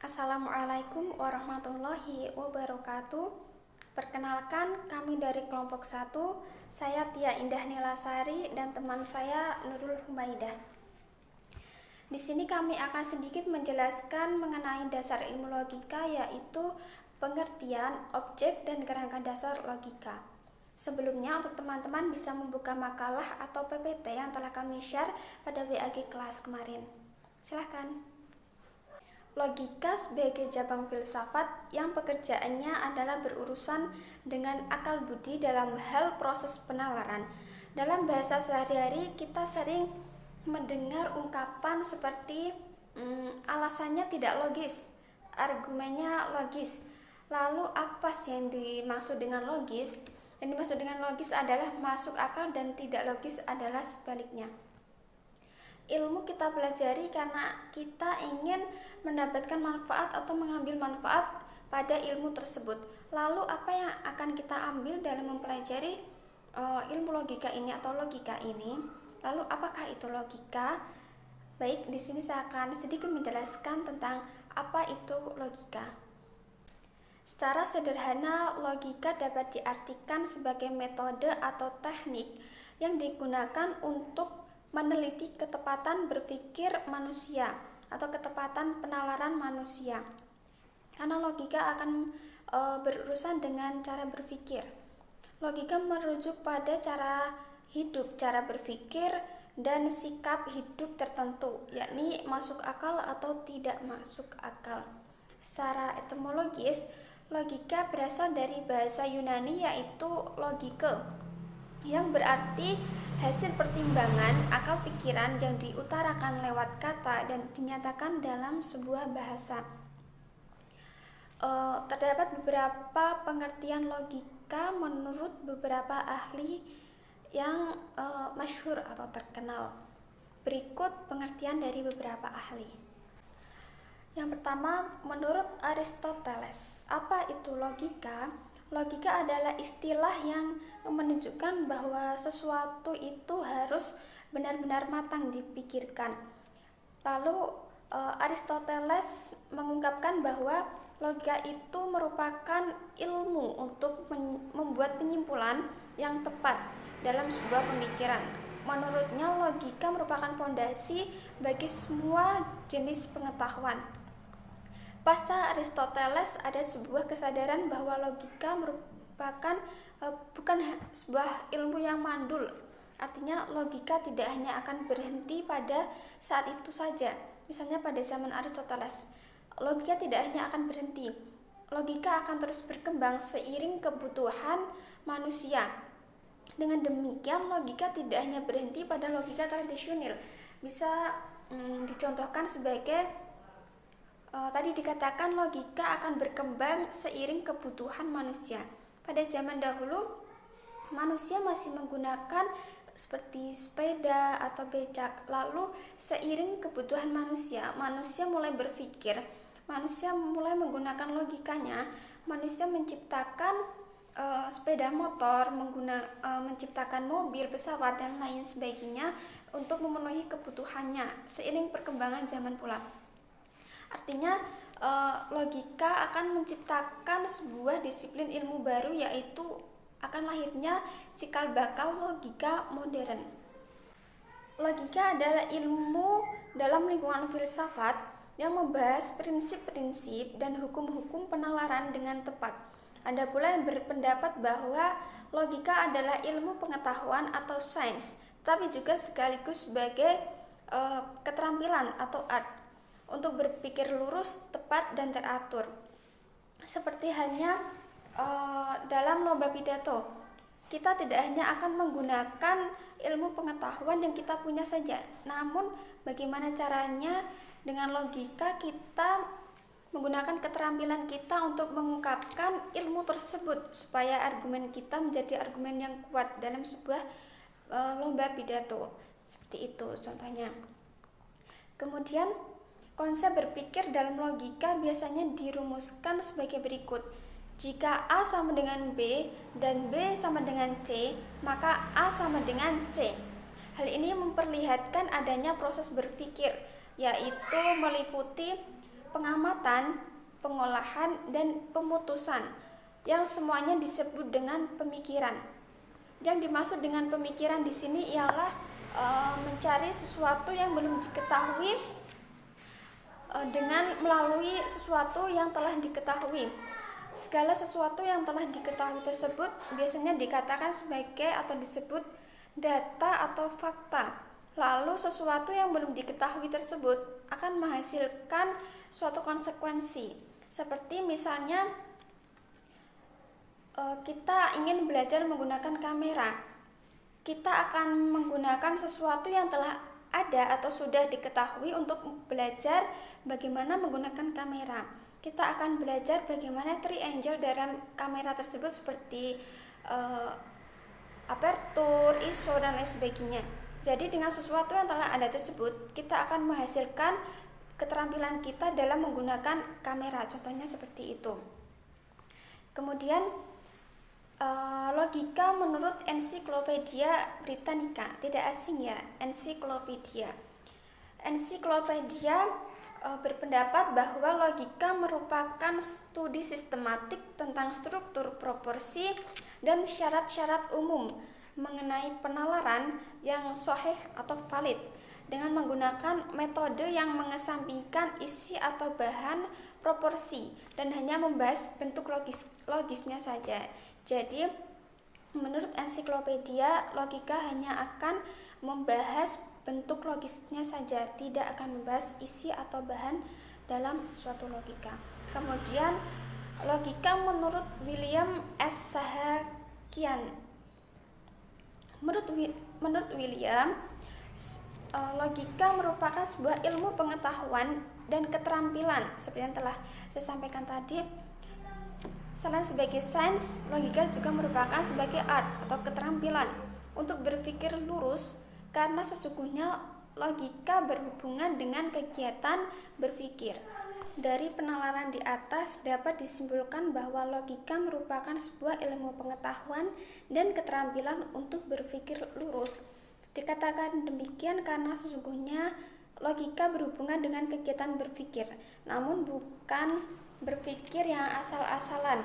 Assalamualaikum warahmatullahi wabarakatuh. Perkenalkan, kami dari kelompok 1. Saya Tia Indah Nilasari dan teman saya Nurul Humaidah. Di sini kami akan sedikit menjelaskan mengenai dasar ilmu logika, yaitu pengertian, objek, dan kerangka dasar logika. Sebelumnya, untuk teman-teman bisa membuka makalah atau PPT yang telah kami share pada WAG kelas kemarin. Silahkan. Logika sebagai cabang filsafat yang pekerjaannya adalah berurusan dengan akal budi dalam hal proses penalaran. Dalam bahasa sehari-hari kita sering mendengar ungkapan seperti alasannya tidak logis, argumennya logis. Lalu apa sih yang dimaksud dengan logis? Yang dimaksud dengan logis adalah masuk akal dan tidak logis adalah sebaliknya. Ilmu kita pelajari karena kita ingin mendapatkan manfaat atau mengambil manfaat pada ilmu tersebut. Lalu apa yang akan kita ambil dalam mempelajari ilmu logika ini atau logika ini? Lalu apakah itu logika? Baik, di sini saya akan sedikit menjelaskan tentang apa itu logika. Secara sederhana, logika dapat diartikan sebagai metode atau teknik yang digunakan untuk meneliti ketepatan berpikir manusia atau ketepatan penalaran manusia. Karena logika akan berurusan dengan cara berpikir. Logika merujuk pada cara hidup, cara berpikir, dan sikap hidup tertentu, yakni masuk akal atau tidak masuk akal. Secara etimologis, logika berasal dari bahasa Yunani yaitu logike, yang berarti hasil pertimbangan akal pikiran yang diutarakan lewat kata dan dinyatakan dalam sebuah bahasa. Terdapat beberapa pengertian logika menurut beberapa ahli yang masyhur atau terkenal. Berikut pengertian dari beberapa ahli. Yang pertama, menurut Aristoteles, apa itu logika? Logika adalah istilah yang menunjukkan bahwa sesuatu itu harus benar-benar matang dipikirkan. Lalu Aristoteles mengungkapkan bahwa logika itu merupakan ilmu untuk membuat penyimpulan yang tepat dalam sebuah pemikiran. Menurutnya, logika merupakan fondasi bagi semua jenis pengetahuan. Pasca Aristoteles ada sebuah kesadaran bahwa logika merupakan bukan sebuah ilmu yang mandul. Artinya logika tidak hanya akan berhenti pada saat itu saja. Misalnya pada zaman Aristoteles, logika tidak hanya akan berhenti. Logika akan terus berkembang seiring kebutuhan manusia. Dengan demikian, logika tidak hanya berhenti pada logika tradisional. Bisa dicontohkan sebagai tadi dikatakan logika akan berkembang seiring kebutuhan manusia. Pada zaman dahulu, manusia masih menggunakan seperti sepeda atau becak. Lalu seiring kebutuhan manusia mulai berpikir, manusia mulai menggunakan logikanya, manusia menciptakan sepeda motor, menciptakan mobil, pesawat, dan lain sebagainya untuk memenuhi kebutuhannya seiring perkembangan zaman pula. Artinya logika akan menciptakan sebuah disiplin ilmu baru, yaitu akan lahirnya cikal bakal logika modern. Logika adalah ilmu dalam lingkungan filsafat yang membahas prinsip-prinsip dan hukum-hukum penalaran dengan tepat. Ada pula yang berpendapat bahwa logika adalah ilmu pengetahuan atau sains, tapi juga sekaligus sebagai keterampilan atau art untuk berpikir lurus, tepat, dan teratur. Seperti halnya dalam lomba pidato, kita tidak hanya akan menggunakan ilmu pengetahuan yang kita punya saja, namun bagaimana caranya dengan logika kita menggunakan keterampilan kita untuk mengungkapkan ilmu tersebut supaya argumen kita menjadi argumen yang kuat dalam sebuah lomba pidato. Seperti itu contohnya. Kemudian konsep berpikir dalam logika biasanya dirumuskan sebagai berikut. Jika A sama dengan B dan B sama dengan C, maka A sama dengan C. Hal ini memperlihatkan adanya proses berpikir, yaitu meliputi pengamatan, pengolahan, dan pemutusan, yang semuanya disebut dengan pemikiran. Yang dimaksud dengan pemikiran di sini ialah mencari sesuatu yang belum diketahui dengan melalui sesuatu yang telah diketahui. Segala sesuatu yang telah diketahui tersebut biasanya dikatakan sebagai atau disebut data atau fakta. Lalu sesuatu yang belum diketahui tersebut akan menghasilkan suatu konsekuensi. Seperti misalnya kita ingin belajar menggunakan kamera. Kita akan menggunakan sesuatu yang telah ada atau sudah diketahui untuk belajar bagaimana menggunakan kamera. Kita akan belajar bagaimana triangle dalam kamera tersebut seperti aperture, ISO, dan lain sebagainya. Jadi dengan sesuatu yang telah ada tersebut, kita akan menghasilkan keterampilan kita dalam menggunakan kamera. Contohnya seperti itu. Kemudian logika menurut Ensiklopedia Britannica, tidak asing ya, ensiklopedia. Ensiklopedia berpendapat bahwa logika merupakan studi sistematik tentang struktur, proporsi, dan syarat-syarat umum mengenai penalaran yang sahih atau valid dengan menggunakan metode yang mengesampingkan isi atau bahan proporsi dan hanya membahas bentuk logisnya saja. Jadi menurut ensiklopedia, logika hanya akan membahas bentuk logisnya saja, tidak akan membahas isi atau bahan dalam suatu logika. Kemudian logika menurut William S. Sahakian. Menurut William, logika merupakan sebuah ilmu pengetahuan dan keterampilan seperti yang telah saya sampaikan tadi. Selain sebagai sains, logika juga merupakan sebagai art atau keterampilan untuk berpikir lurus, karena sesungguhnya logika berhubungan dengan kegiatan berpikir. Dari penalaran di atas dapat disimpulkan bahwa logika merupakan sebuah ilmu pengetahuan dan keterampilan untuk berpikir lurus. Dikatakan demikian karena sesungguhnya logika berhubungan dengan kegiatan berpikir, namun bukan berpikir yang asal-asalan,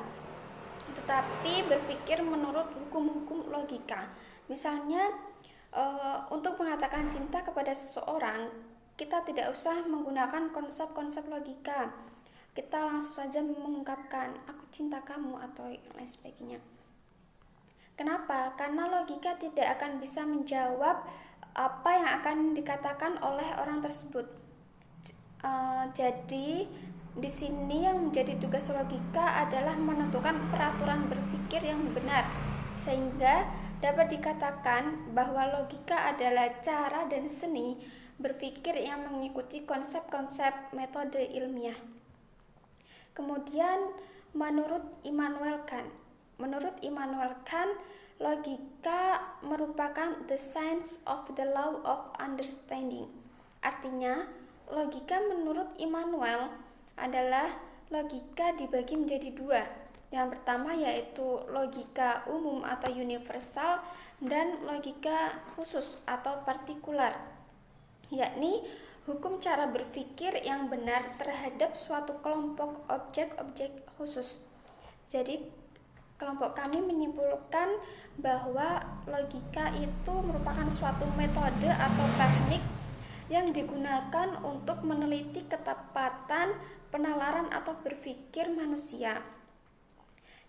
tetapi berpikir menurut hukum-hukum logika. Misalnya, untuk mengatakan cinta kepada seseorang, kita tidak usah menggunakan konsep-konsep logika. Kita langsung saja mengungkapkan, aku cinta kamu, atau lain sebagainya. Kenapa? Karena logika tidak akan bisa menjawab apa yang akan dikatakan oleh orang tersebut. Jadi di sini yang menjadi tugas logika adalah menentukan peraturan berpikir yang benar, sehingga dapat dikatakan bahwa logika adalah cara dan seni berpikir yang mengikuti konsep-konsep metode ilmiah. Kemudian menurut Immanuel Kant, logika merupakan the science of the law of understanding. Artinya, logika menurut Immanuel adalah logika dibagi menjadi dua. Yang pertama yaitu logika umum atau universal dan logika khusus atau partikular, yakni hukum cara berpikir yang benar terhadap suatu kelompok objek-objek khusus. Jadi kelompok kami menyimpulkan bahwa logika itu merupakan suatu metode atau teknik yang digunakan untuk meneliti ketepatan penalaran atau berpikir manusia.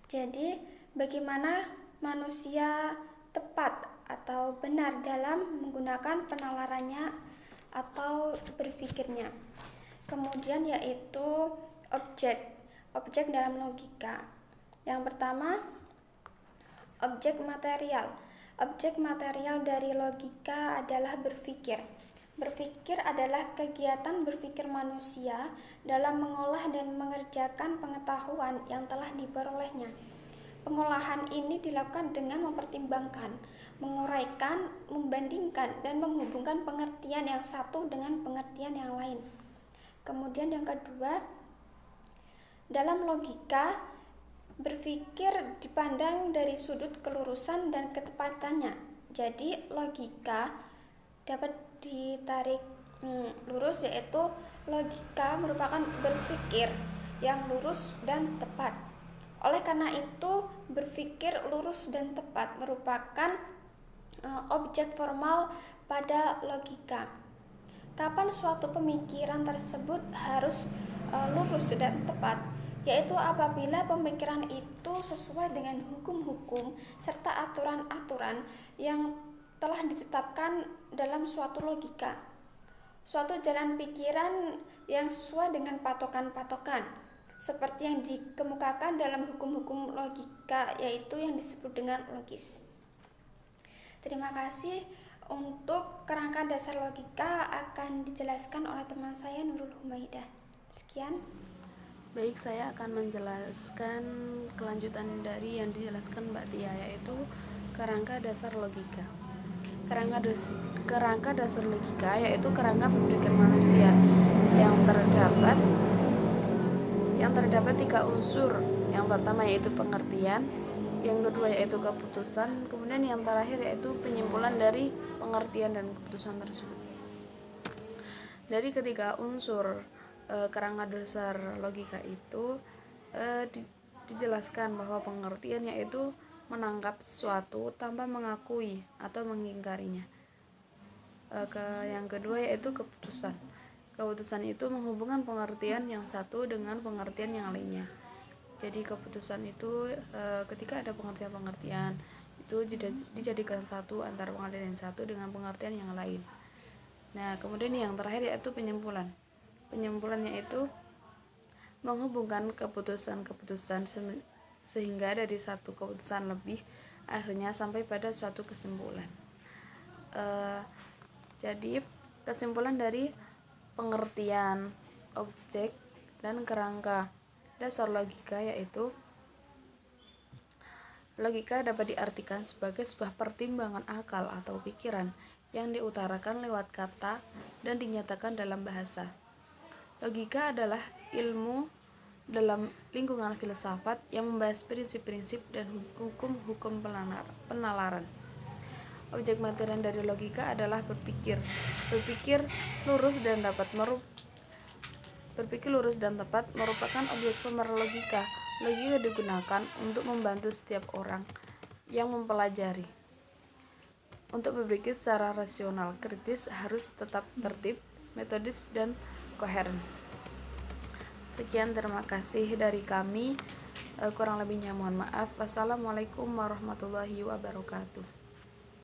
Jadi bagaimana manusia tepat atau benar dalam menggunakan penalarannya atau berpikirnya. Kemudian yaitu objek dalam logika. Yang pertama, objek material. Objek material dari logika adalah berpikir. Berpikir adalah kegiatan berpikir manusia dalam mengolah dan mengerjakan pengetahuan yang telah diperolehnya. Pengolahan ini dilakukan dengan mempertimbangkan, menguraikan, membandingkan, dan menghubungkan pengertian yang satu dengan pengertian yang lain. Kemudian yang kedua, dalam logika, berpikir dipandang dari sudut kelurusan dan ketepatannya. Jadi logika dapat ditarik lurus, yaitu logika merupakan berpikir yang lurus dan tepat. Oleh karena itu, berpikir lurus dan tepat merupakan objek formal pada logika. Kapan suatu pemikiran tersebut harus lurus dan tepat, yaitu apabila pemikiran itu sesuai dengan hukum-hukum serta aturan-aturan yang telah ditetapkan dalam suatu logika, suatu jalan pikiran yang sesuai dengan patokan-patokan seperti yang dikemukakan dalam hukum-hukum logika, yaitu yang disebut dengan logis. Terima kasih. Untuk kerangka dasar logika akan dijelaskan oleh teman saya Nurul Humaidah. Sekian. Baik, saya akan menjelaskan kelanjutan dari yang dijelaskan Mbak Tia, yaitu kerangka dasar logika. Kerangka dasar logika yaitu kerangka berpikir manusia yang terdapat 3 unsur. Yang pertama yaitu pengertian, yang kedua yaitu keputusan, kemudian yang terakhir yaitu penyimpulan dari pengertian dan keputusan tersebut. Dari ketiga unsur kerangka dasar logika itu dijelaskan bahwa pengertian yaitu menangkap sesuatu tanpa mengakui atau mengingkarinya. Yang kedua yaitu keputusan. Keputusan itu menghubungkan pengertian yang satu dengan pengertian yang lainnya. Jadi keputusan itu ketika ada pengertian-pengertian itu dijadikan satu antara pengertian yang satu dengan pengertian yang lain. Nah, kemudian yang terakhir yaitu penyimpulan. Penyimpulannya itu menghubungkan keputusan-keputusan sehingga dari satu keputusan lebih akhirnya sampai pada suatu kesimpulan. Jadi kesimpulan dari pengertian, objek, dan kerangka dasar logika yaitu logika dapat diartikan sebagai sebuah pertimbangan akal atau pikiran yang diutarakan lewat kata dan dinyatakan dalam bahasa. Logika adalah ilmu dalam lingkungan filsafat yang membahas prinsip-prinsip dan hukum-hukum penalaran. Objek material dari logika adalah berpikir. Berpikir lurus dan tepat merupakan objek formal logika. Logika digunakan untuk membantu setiap orang yang mempelajari. Untuk berpikir secara rasional, kritis harus tetap tertib, metodis, dan koheren. Sekian, terima kasih dari kami. Kurang lebihnya mohon maaf. Wassalamualaikum warahmatullahi wabarakatuh.